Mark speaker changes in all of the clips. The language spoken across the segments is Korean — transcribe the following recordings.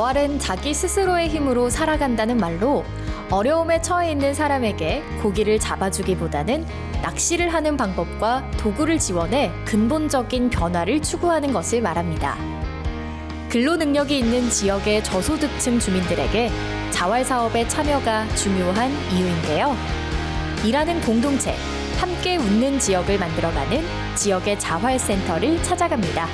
Speaker 1: 자활은 자기 스스로의 힘으로 살아간다는 말로 어려움에 처해 있는 사람에게 고기를 잡아주기보다는 낚시를 하는 방법과 도구를 지원해 근본적인 변화를 추구하는 것을 말합니다. 근로 능력이 있는 지역의 저소득층 주민들에게 자활 사업에 참여가 중요한 이유인데요. 일하는 공동체, 함께 웃는 지역을 만들어가는 지역의 자활센터를 찾아갑니다.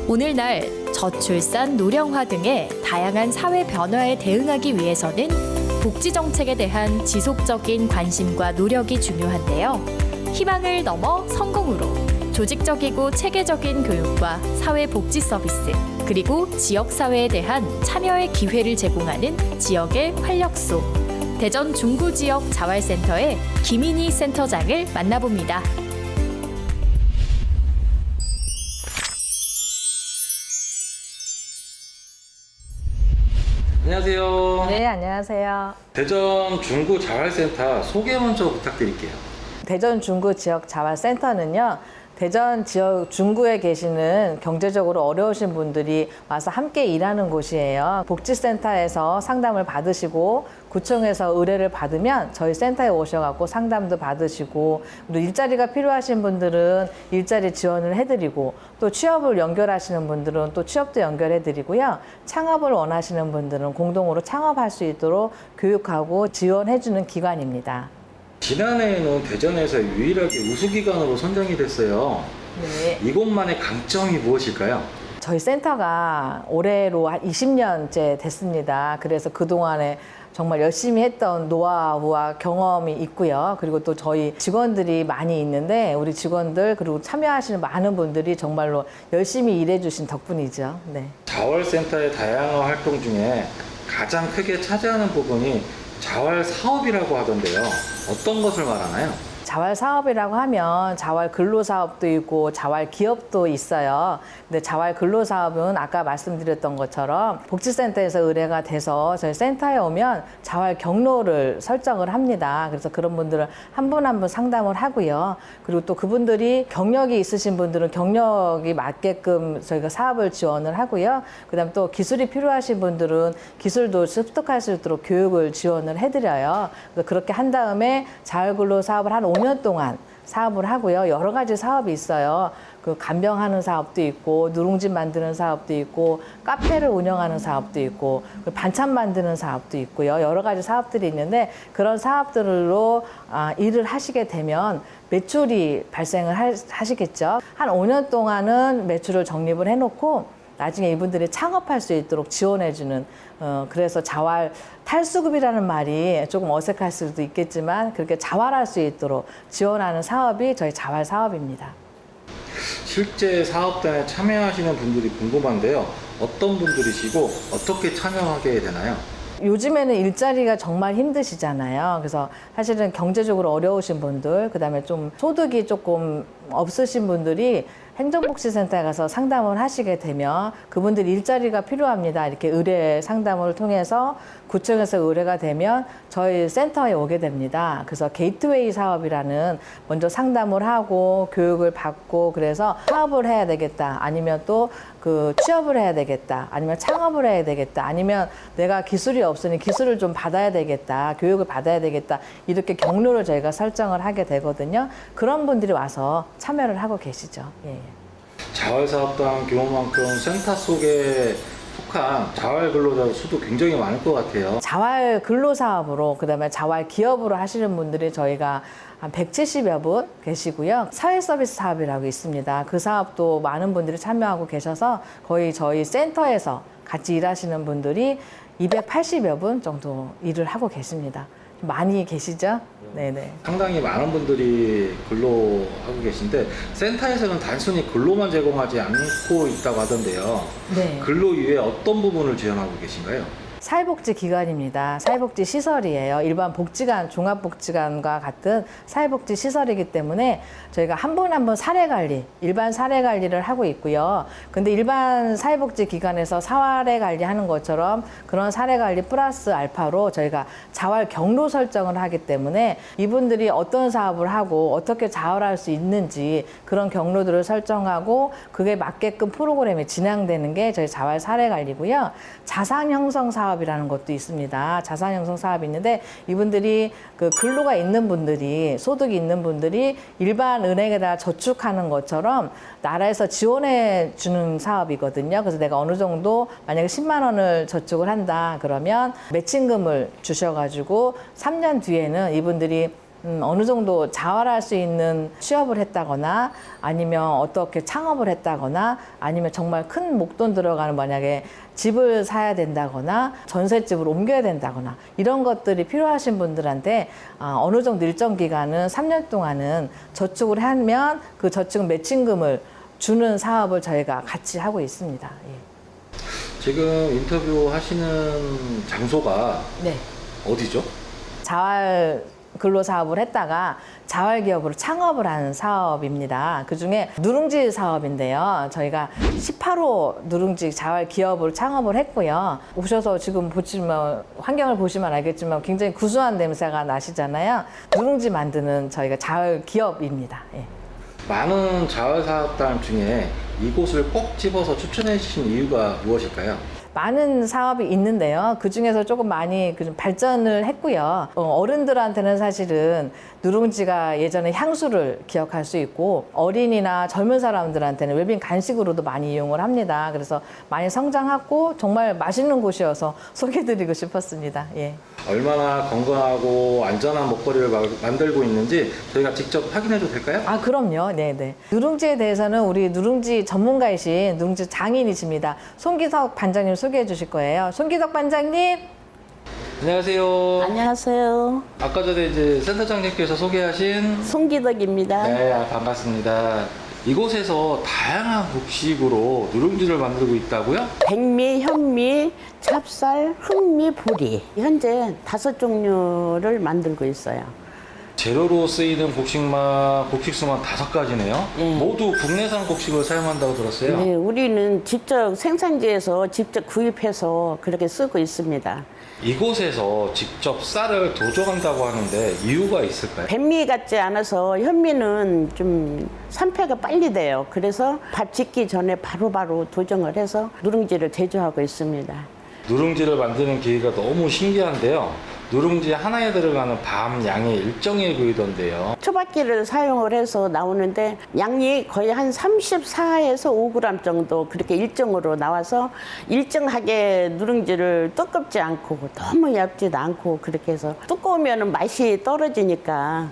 Speaker 1: 오늘날 저출산, 노령화 등의 다양한 사회 변화에 대응하기 위해서는 복지 정책에 대한 지속적인 관심과 노력이 중요한데요. 희망을 넘어 성공으로 조직적이고 체계적인 교육과 사회 복지 서비스, 그리고 지역 사회에 대한 참여의 기회를 제공하는 지역의 활력소. 대전 중구 지역 자활센터의 김인희 센터장을 만나봅니다.
Speaker 2: 안녕하세요.
Speaker 3: 네, 안녕하세요.
Speaker 2: 대전 중구 자활센터 소개 먼저 부탁드릴게요.
Speaker 3: 대전 중구 지역 자활센터는요, 대전 지역 중구에 계시는 경제적으로 어려우신 분들이 와서 함께 일하는 곳이에요. 복지센터에서 상담을 받으시고 구청에서 의뢰를 받으면 저희 센터에 오셔갖고 상담도 받으시고, 그리고 일자리가 필요하신 분들은 일자리 지원을 해드리고, 또 취업을 연결하시는 분들은 또 취업도 연결해드리고요. 창업을 원하시는 분들은 공동으로 창업할 수 있도록 교육하고 지원해주는 기관입니다.
Speaker 2: 지난해에는 대전에서 유일하게 우수기관으로 선정이 됐어요.
Speaker 3: 네.
Speaker 2: 이곳만의 강점이 무엇일까요?
Speaker 3: 저희 센터가 올해로 한 20년째 됐습니다. 그래서 그동안에 정말 열심히 했던 노하우와 경험이 있고요. 그리고 또 저희 직원들이 많이 있는데 우리 직원들 그리고 참여하시는 많은 분들이 정말로 열심히 일해주신 덕분이죠. 네.
Speaker 2: 자활센터의 다양한 활동 중에 가장 크게 차지하는 부분이 자활 사업이라고 하던데요. 어떤 것을 말하나요?
Speaker 3: 자활 사업이라고 하면 자활 근로 사업도 있고 자활 기업도 있어요. 근데 자활 근로 사업은 아까 말씀드렸던 것처럼 복지센터에서 의뢰가 돼서 저희 센터에 오면 자활 경로를 설정을 합니다. 그래서 그런 분들은 한 분 한 분 상담을 하고요. 그리고 또 그분들이 경력이 있으신 분들은 경력이 맞게끔 저희가 사업을 지원을 하고요. 그다음 또 기술이 필요하신 분들은 기술도 습득할 수 있도록 교육을 지원을 해드려요. 그래서 그렇게 한 다음에 자활 근로 사업을 한 5년 동안 사업을 하고요. 여러 가지 사업이 있어요. 그 간병하는 사업도 있고, 누룽지 만드는 사업도 있고, 카페를 운영하는 사업도 있고, 반찬 만드는 사업도 있고요. 여러 가지 사업들이 있는데 그런 사업들로 일을 하시게 되면 매출이 발생을 하시겠죠. 한 5년 동안은 매출을 적립을 해놓고 나중에 이분들이 창업할 수 있도록 지원해주는, 그래서 자활 탈수급이라는 말이 조금 어색할 수도 있겠지만 그렇게 자활할 수 있도록 지원하는 사업이 저희 자활 사업입니다.
Speaker 2: 실제 사업단에 참여하시는 분들이 궁금한데요. 어떤 분들이시고 어떻게 참여하게 되나요? 요즘에는
Speaker 3: 일자리가 정말 힘드시잖아요. 그래서 사실은 경제적으로 어려우신 분들, 그다음에 좀 소득이 조금 없으신 분들이 행정복지센터에 가서 상담을 하시게 되면 그분들이 일자리가 필요합니다. 이렇게 의뢰 상담을 통해서 구청에서 의뢰가 되면 저희 센터에 오게 됩니다. 그래서 게이트웨이 사업이라는 먼저 상담을 하고 교육을 받고 그래서 사업을 해야 되겠다. 아니면 또 그 취업을 해야 되겠다. 아니면 창업을 해야 되겠다. 아니면 내가 기술이 없으니 기술을 좀 받아야 되겠다. 교육을 받아야 되겠다. 이렇게 경로를 저희가 설정을 하게 되거든요. 그런 분들이 와서 참여를 하고 계시죠. 예.
Speaker 2: 자활사업단 규모만큼 센터 속에 속한 자활 근로자 수도 굉장히 많을 것 같아요.
Speaker 3: 자활 근로사업으로 그다음에 자활 기업으로 하시는 분들이 저희가 한 170여 분 계시고요. 사회서비스 사업이라고 있습니다. 그 사업도 많은 분들이 참여하고 계셔서 거의 저희 센터에서 같이 일하시는 분들이 280여 분 정도 일을 하고 계십니다. 많이 계시죠? 네네.
Speaker 2: 상당히 많은 분들이 근로하고 계신데 센터에서는 단순히 근로만 제공하지 않고 있다고 하던데요.
Speaker 3: 네.
Speaker 2: 근로 이외에 어떤 부분을 지원하고 계신가요?
Speaker 3: 사회복지기관입니다. 사회복지시설이에요. 일반 복지관, 종합복지관과 같은 사회복지시설이기 때문에 저희가 한 분 한 분 사례관리, 일반 사례관리를 하고 있고요. 근데 일반 사회복지기관에서 사례관리 하는 것처럼 그런 사례관리 플러스 알파로 저희가 자활 경로 설정을 하기 때문에 이분들이 어떤 사업을 하고 어떻게 자활할 수 있는지 그런 경로들을 설정하고 그게 맞게끔 프로그램이 진행되는 게 저희 자활 사례관리고요. 자산 형성 사업이라는 것도 있습니다. 자산 형성 사업이 있는데 이분들이 그 근로가 있는 분들이 소득이 있는 분들이 일반 은행에다 저축하는 것처럼 나라에서 지원해 주는 사업이거든요. 그래서 내가 어느 정도 만약에 10만 원을 저축을 한다 그러면 매칭금을 주셔가지고 3년 뒤에는 이분들이 어느 정도 자활할 수 있는 취업을 했다거나 아니면 어떻게 창업을 했다거나 아니면 정말 큰 목돈 들어가는 만약에 집을 사야 된다거나 전셋집을 옮겨야 된다거나 이런 것들이 필요하신 분들한테 어느 정도 일정 기간은 3년 동안은 저축을 하면 그 저축 매칭금을 주는 사업을 저희가 같이 하고 있습니다. 예.
Speaker 2: 지금 인터뷰 하시는 장소가
Speaker 3: 네.
Speaker 2: 어디죠?
Speaker 3: 자활 근로사업을 했다가 자활기업으로 창업을 한 사업입니다. 그중에 누룽지 사업인데요. 저희가 18호 누룽지 자활기업으로 창업을 했고요. 오셔서 지금 보시면 환경을 보시면 알겠지만 굉장히 구수한 냄새가 나시잖아요. 누룽지 만드는 저희가 자활기업입니다. 예.
Speaker 2: 많은 자활사업단 중에 이곳을 꼭 집어서 추천해 주신 이유가 무엇일까요?
Speaker 3: 많은 사업이 있는데요. 그 중에서 조금 많이 좀 발전을 했고요. 어른들한테는 사실은 누룽지가 예전에 향수를 기억할 수 있고 어린이나 젊은 사람들한테는 웰빙 간식으로도 많이 이용을 합니다. 그래서 많이 성장하고 정말 맛있는 곳이어서 소개해드리고 싶었습니다. 예.
Speaker 2: 얼마나 건강하고 안전한 먹거리를 만들고 있는지 저희가 직접 확인해도 될까요?
Speaker 3: 아, 그럼요. 네네. 누룽지에 대해서는 우리 누룽지 전문가이신 누룽지 장인이십니다. 송기석 반장님 소개해 주실 거예요. 송기석 반장님.
Speaker 2: 안녕하세요.
Speaker 4: 안녕하세요.
Speaker 2: 아까 전에 이제 센터장님께서 소개하신
Speaker 4: 송기덕입니다.
Speaker 2: 네, 반갑습니다. 이곳에서 다양한 곡식으로 누룽지를 만들고 있다고요?
Speaker 4: 백미, 현미, 찹쌀, 흑미, 보리. 현재 5종류를 만들고 있어요.
Speaker 2: 재료로 쓰이는 곡식수만 5가지네요.
Speaker 4: 예.
Speaker 2: 모두 국내산 곡식을 사용한다고 들었어요.
Speaker 4: 네, 우리는 직접 생산지에서 직접 구입해서 그렇게 쓰고 있습니다.
Speaker 2: 이곳에서 직접 쌀을 도정한다고 하는데 이유가 있을까요?
Speaker 4: 백미 같지 않아서 현미는 좀 산패가 빨리 돼요. 그래서 밥 짓기 전에 바로바로 도정을 해서 누룽지를 제조하고 있습니다.
Speaker 2: 누룽지를 만드는 기계가 너무 신기한데요. 누룽지 하나에 들어가는 밤 양이 일정해 보이던데요.
Speaker 4: 초밥기를 사용을 해서 나오는데 양이 거의 한 34에서 5g 정도 그렇게 일정으로 나와서 일정하게 누룽지를 두껍지 않고 너무 얇지도 않고 그렇게 해서 두꺼우면 맛이 떨어지니까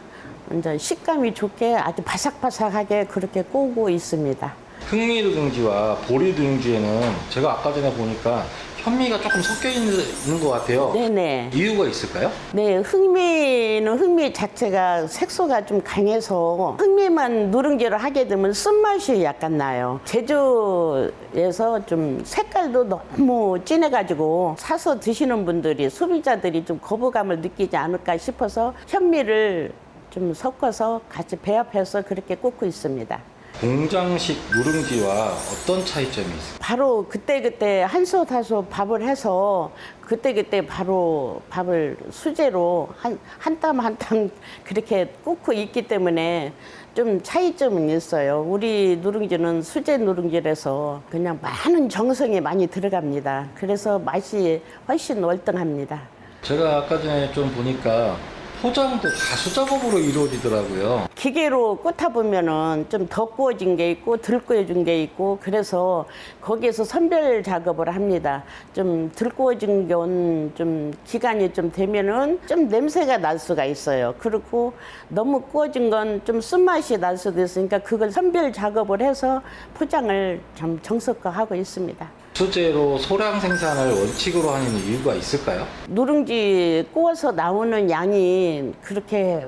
Speaker 4: 이제 식감이 좋게 아주 바삭바삭하게 그렇게 구우고 있습니다.
Speaker 2: 흑미 누룽지와 보리 누룽지에는 제가 아까 전에 보니까 현미가 조금 섞여 있는 것 같아요.
Speaker 4: 네네.
Speaker 2: 이유가 있을까요?
Speaker 4: 네, 흑미는 흑미 자체가 색소가 좀 강해서 흑미만 누룽지를 하게 되면 쓴맛이 약간 나요. 제조에서 좀 색깔도 너무 진해가지고 사서 드시는 분들이 소비자들이 좀 거부감을 느끼지 않을까 싶어서 현미를 좀 섞어서 같이 배합해서 그렇게 굽고 있습니다.
Speaker 2: 공장식 누룽지와 어떤 차이점이 있을까요?
Speaker 4: 바로 그때그때 한솥 한솥 밥을 해서 그때그때 바로 밥을 수제로 한 땀 한 땀 그렇게 굽고 있기 때문에 좀 차이점은 있어요. 우리 누룽지는 수제 누룽지라서 그냥 많은 정성이 많이 들어갑니다. 그래서 맛이 훨씬 월등합니다.
Speaker 2: 제가 아까 전에 좀 보니까 포장도 다 수작업으로 이루어지더라고요.
Speaker 4: 기계로 꽂아 보면은 좀 더 구워진 게 있고 덜 구워진 게 있고 그래서 거기에서 선별 작업을 합니다. 좀 덜 구워진 건 좀 기간이 좀 되면은 좀 냄새가 날 수가 있어요. 그리고 너무 구워진 건 좀 쓴맛이 날 수도 있으니까 그걸 선별 작업을 해서 포장을 좀 정석화하고 있습니다.
Speaker 2: 수제로 소량 생산을 원칙으로 하는 이유가 있을까요?
Speaker 4: 누룽지 구워서 나오는 양이 그렇게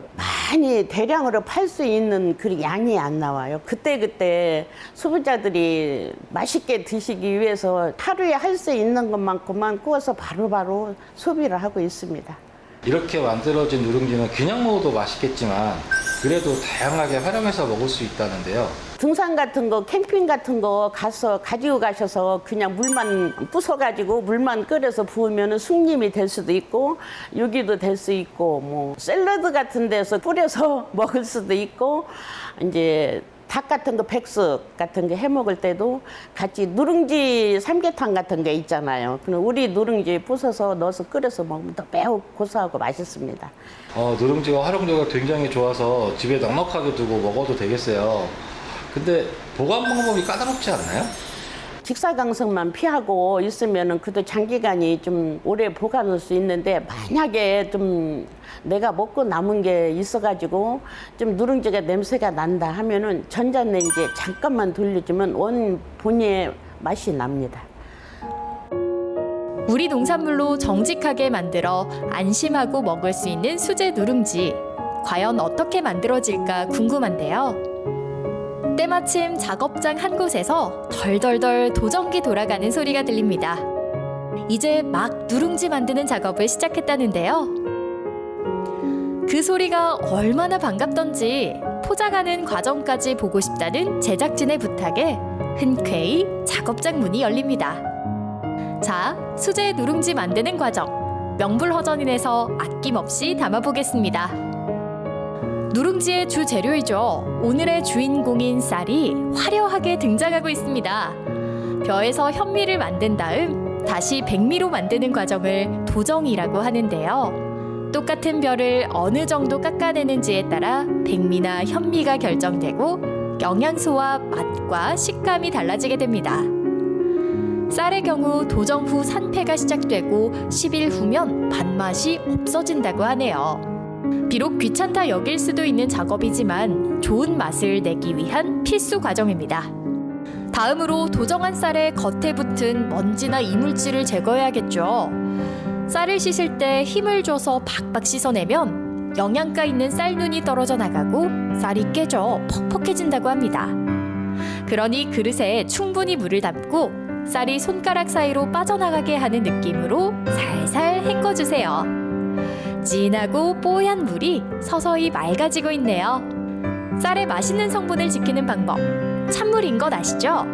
Speaker 4: 많이 대량으로 팔 수 있는 그 양이 안 나와요. 그때그때 소비자들이 맛있게 드시기 위해서 하루에 할 수 있는 것만큼만 구워서 바로바로 소비를 하고 있습니다.
Speaker 2: 이렇게 만들어진 누룽지는 그냥 먹어도 맛있겠지만 그래도 다양하게 활용해서 먹을 수 있다는데요.
Speaker 4: 등산 같은 거, 캠핑 같은 거 가지고 가셔서 그냥 물만 부숴가지고 물만 끓여서 부으면 숭림이 될 수도 있고 유기도 될 수 있고 뭐 샐러드 같은 데서 뿌려서 먹을 수도 있고 이제 닭 같은 거, 백숙 같은 거 해 먹을 때도 같이 누룽지 삼계탕 같은 게 있잖아요. 그럼 우리 누룽지 부숴서 넣어서 끓여서 먹으면 더 매우 고소하고 맛있습니다.
Speaker 2: 누룽지가 활용도가 굉장히 좋아서 집에 넉넉하게 두고 먹어도 되겠어요. 근데 보관 방법이 까다롭지 않나요?
Speaker 4: 직사광선만 피하고 있으면은 그래도 장기간이 좀 오래 보관할 수 있는데 만약에 좀 내가 먹고 남은 게 있어가지고 좀 누룽지가 냄새가 난다 하면은 전자레인지에 잠깐만 돌려주면 본의 맛이 납니다.
Speaker 1: 우리 농산물로 정직하게 만들어 안심하고 먹을 수 있는 수제 누룽지. 과연 어떻게 만들어질까 궁금한데요. 때마침 작업장 한 곳에서 덜덜덜 도전기 돌아가는 소리가 들립니다. 이제 막 누룽지 만드는 작업을 시작했다는데요. 그 소리가 얼마나 반갑던지 포장하는 과정까지 보고 싶다는 제작진의 부탁에 흔쾌히 작업장 문이 열립니다. 자, 수제 누룽지 만드는 과정 명불허전인에서 아낌없이 담아보겠습니다. 누룽지의 주 재료이죠. 오늘의 주인공인 쌀이 화려하게 등장하고 있습니다. 벼에서 현미를 만든 다음 다시 백미로 만드는 과정을 도정이라고 하는데요. 똑같은 벼를 어느 정도 깎아내는지에 따라 백미나 현미가 결정되고 영양소와 맛과 식감이 달라지게 됩니다. 쌀의 경우 도정 후 산패가 시작되고 10일 후면 밥맛이 없어진다고 하네요. 비록 귀찮다 여길 수도 있는 작업이지만 좋은 맛을 내기 위한 필수 과정입니다. 다음으로 도정한 쌀의 겉에 붙은 먼지나 이물질을 제거해야겠죠. 쌀을 씻을 때 힘을 줘서 박박 씻어내면 영양가 있는 쌀눈이 떨어져 나가고 쌀이 깨져 퍽퍽해진다고 합니다. 그러니 그릇에 충분히 물을 담고 쌀이 손가락 사이로 빠져나가게 하는 느낌으로 살살 헹궈주세요. 진하고 뽀얀 물이 서서히 맑아지고 있네요. 쌀의 맛있는 성분을 지키는 방법, 찬물인 것 아시죠?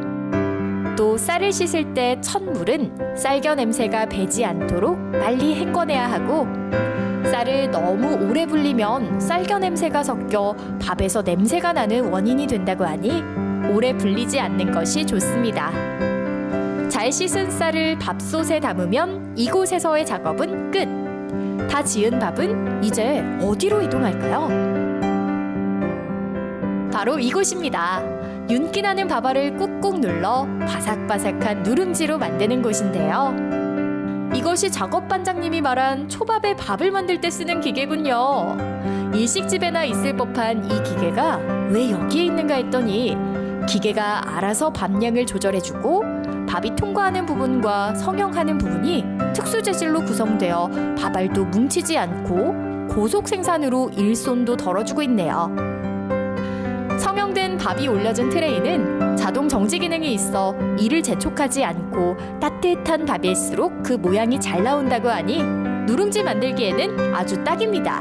Speaker 1: 또 쌀을 씻을 때 첫물은 쌀겨 냄새가 배지 않도록 빨리 헹궈내야 하고 쌀을 너무 오래 불리면 쌀겨 냄새가 섞여 밥에서 냄새가 나는 원인이 된다고 하니 오래 불리지 않는 것이 좋습니다. 잘 씻은 쌀을 밥솥에 담으면 이곳에서의 작업은 끝! 다 지은 밥은 이제 어디로 이동할까요? 바로 이곳입니다. 윤기 나는 밥알을 꾹꾹 눌러 바삭바삭한 누룽지로 만드는 곳인데요. 이것이 작업반장님이 말한 초밥에 밥을 만들 때 쓰는 기계군요. 일식집에나 있을 법한 이 기계가 왜 여기에 있는가 했더니 기계가 알아서 밥량을 조절해주고 밥이 통과하는 부분과 성형하는 부분이 특수 재질로 구성되어 밥알도 뭉치지 않고 고속 생산으로 일손도 덜어주고 있네요. 성형된 밥이 올려진 트레이는 자동 정지 기능이 있어 이를 재촉하지 않고 따뜻한 밥일수록 그 모양이 잘 나온다고 하니 누룽지 만들기에는 아주 딱입니다.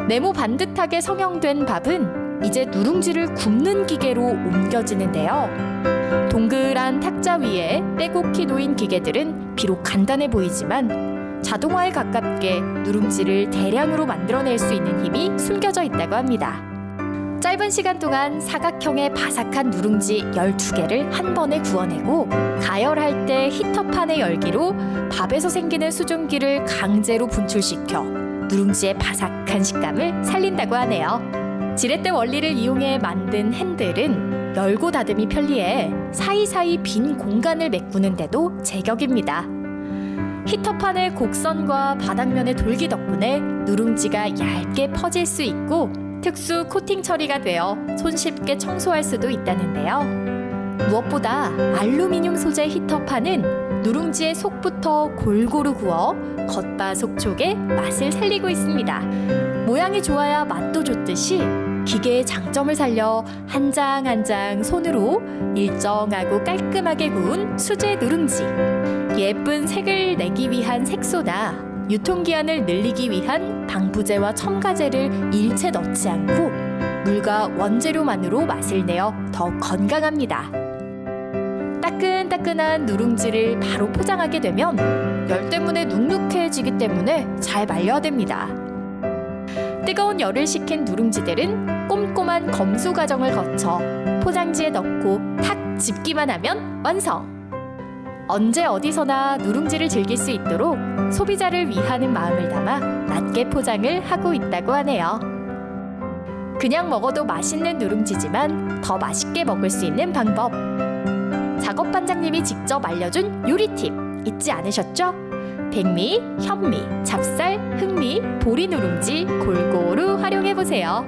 Speaker 1: 네모 반듯하게 성형된 밥은 이제 누룽지를 굽는 기계로 옮겨지는데요. 동그란 탁자 위에 빼곡히 놓인 기계들은 비록 간단해 보이지만 자동화에 가깝게 누룽지를 대량으로 만들어낼 수 있는 힘이 숨겨져 있다고 합니다. 짧은 시간 동안 사각형의 바삭한 누룽지 12개를 한 번에 구워내고 가열할 때 히터판의 열기로 밥에서 생기는 수증기를 강제로 분출시켜 누룽지의 바삭한 식감을 살린다고 하네요. 지렛대 원리를 이용해 만든 핸들은 열고 닫음이 편리해 사이사이 빈 공간을 메꾸는데도 제격입니다. 히터판의 곡선과 바닥면의 돌기 덕분에 누룽지가 얇게 퍼질 수 있고 특수 코팅 처리가 되어 손쉽게 청소할 수도 있다는데요. 무엇보다 알루미늄 소재 히터판은 누룽지의 속부터 골고루 구워 겉바속촉의 맛을 살리고 있습니다. 모양이 좋아야 맛도 좋듯이 기계의 장점을 살려 한 장 한 장 손으로 일정하고 깔끔하게 구운 수제 누룽지. 예쁜 색을 내기 위한 색소나 유통기한을 늘리기 위한 방부제와 첨가제를 일체 넣지 않고 물과 원재료만으로 맛을 내어 더 건강합니다. 따끈따끈한 누룽지를 바로 포장하게 되면 열 때문에 눅눅해지기 때문에 잘 말려야 됩니다. 뜨거운 열을 식힌 누룽지들은 꼼꼼한 검수 과정을 거쳐 포장지에 넣고 탁 집기만 하면 완성! 언제 어디서나 누룽지를 즐길 수 있도록 소비자를 위하는 마음을 담아 낮게 포장을 하고 있다고 하네요. 그냥 먹어도 맛있는 누룽지지만 더 맛있게 먹을 수 있는 방법. 작업 반장님이 직접 알려준 요리 팁 잊지 않으셨죠? 백미, 현미, 찹쌀, 흑미, 보리 누룽지 골고루 활용해보세요.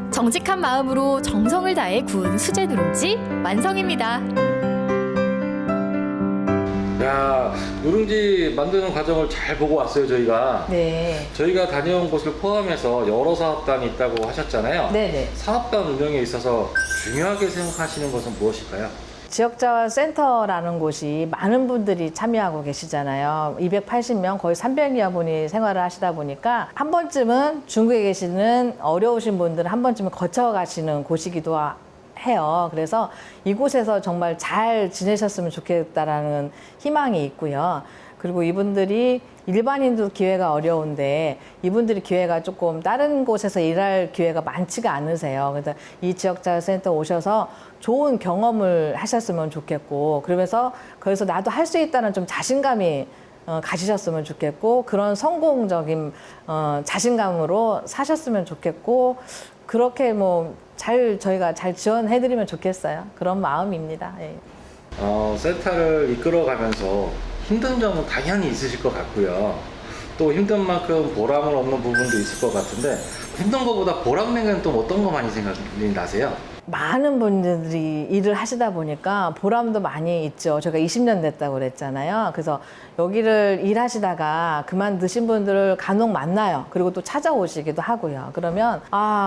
Speaker 1: 정직한 마음으로 정성을 다해 구운 수제 누룽지 완성입니다.
Speaker 2: 야, 누룽지 만드는 과정을 잘 보고 왔어요, 저희가.
Speaker 3: 네.
Speaker 2: 저희가 다녀온 곳을 포함해서 여러 사업단이 있다고 하셨잖아요.
Speaker 3: 네네.
Speaker 2: 사업단 운영에 있어서 중요하게 생각하시는 것은 무엇일까요?
Speaker 3: 지역자원센터라는 곳이 많은 분들이 참여하고 계시잖아요. 280명, 거의 300여 분이 생활을 하시다 보니까 한 번쯤은 중국에 계시는 어려우신 분들은 한 번쯤은 거쳐가시는 곳이기도 해요. 그래서 이곳에서 정말 잘 지내셨으면 좋겠다라는 희망이 있고요. 그리고 이분들이 일반인도 기회가 어려운데 이분들이 기회가 조금 다른 곳에서 일할 기회가 많지가 않으세요. 그래서 이 지역자원센터 오셔서 좋은 경험을 하셨으면 좋겠고, 그러면서 거기서 나도 할 수 있다는 좀 자신감이 가지셨으면 좋겠고, 그런 성공적인 자신감으로 사셨으면 좋겠고, 그렇게 저희가 잘 지원해드리면 좋겠어요. 그런 마음입니다. 예.
Speaker 2: 센터를 이끌어가면서 힘든 점은 당연히 있으실 것 같고요. 또 힘든 만큼 보람을 얻는 부분도 있을 것 같은데, 힘든 것보다 보람내는 또 어떤 거 많이 생각이 나세요?
Speaker 3: 많은 분들이 일을 하시다 보니까 보람도 많이 있죠. 제가 20년 됐다고 그랬잖아요. 그래서 여기를 일하시다가 그만두신 분들을 간혹 만나요. 그리고 또 찾아오시기도 하고요. 그러면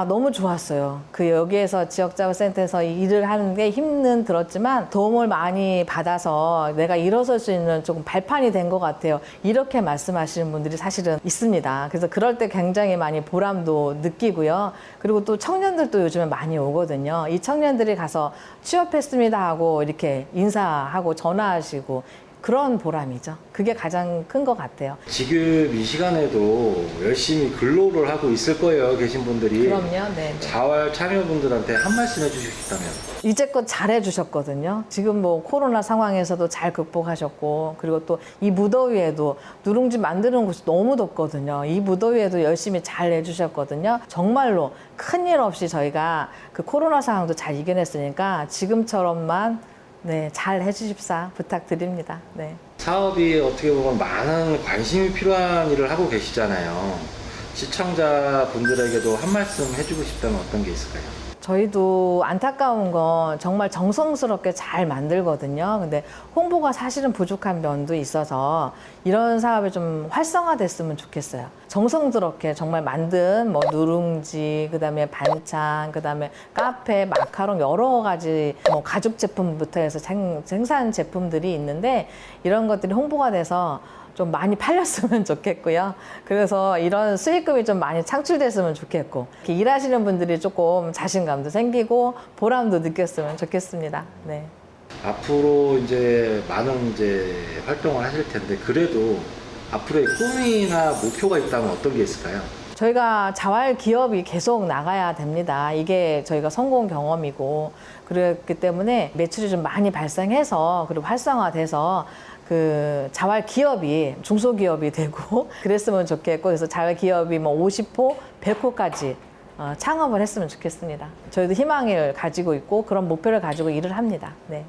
Speaker 3: 너무 좋았어요. 여기에서 지역자원센터에서 일을 하는 게 힘은 들었지만 도움을 많이 받아서 내가 일어설 수 있는 조금 발판이 된 것 같아요. 이렇게 말씀하시는 분들이 사실은 있습니다. 그래서 그럴 때 굉장히 많이 보람도 느끼고요. 그리고 또 청년들도 요즘에 많이 오거든요. 이 청년들이 가서 취업했습니다 하고 이렇게 인사하고 전화하시고 그런 보람이죠. 그게 가장 큰 것 같아요.
Speaker 2: 지금 이 시간에도 열심히 근로를 하고 있을 거예요, 계신 분들이.
Speaker 3: 그럼요. 네.
Speaker 2: 자활 참여분들한테 한 말씀 해주실 수 있다면?
Speaker 3: 이제껏 잘해주셨거든요. 지금 코로나 상황에서도 잘 극복하셨고, 그리고 또 이 무더위에도 누룽지 만드는 곳이 너무 덥거든요. 이 무더위에도 열심히 잘 해주셨거든요. 정말로 큰일 없이 저희가 그 코로나 상황도 잘 이겨냈으니까 지금처럼만 잘 해주십사 부탁드립니다. 네.
Speaker 2: 사업이 어떻게 보면 많은 관심이 필요한 일을 하고 계시잖아요. 시청자분들에게도 한 말씀 해주고 싶다면 어떤 게 있을까요?
Speaker 3: 저희도 안타까운 건 정말 정성스럽게 잘 만들거든요. 근데 홍보가 사실은 부족한 면도 있어서 이런 사업이 좀 활성화됐으면 좋겠어요. 정성스럽게 정말 만든 누룽지, 그다음에 반찬, 그다음에 카페, 마카롱 여러 가지 가죽 제품부터 해서 생산 제품들이 있는데 이런 것들이 홍보가 돼서 좀 많이 팔렸으면 좋겠고요. 그래서 이런 수익금이 좀 많이 창출됐으면 좋겠고, 이렇게 일하시는 분들이 조금 자신감도 생기고 보람도 느꼈으면 좋겠습니다. 네.
Speaker 2: 앞으로 많은 활동을 하실 텐데, 그래도 앞으로의 꿈이나 목표가 있다면 어떤 게 있을까요?
Speaker 3: 저희가 자활 기업이 계속 나가야 됩니다. 이게 저희가 성공 경험이고, 그렇기 때문에 매출이 좀 많이 발생해서 그리고 활성화돼서 자활 기업이 중소기업이 되고 그랬으면 좋겠고, 그래서 자활 기업이 50호, 100호까지 창업을 했으면 좋겠습니다. 저희도 희망을 가지고 있고 그런 목표를 가지고 일을 합니다. 네.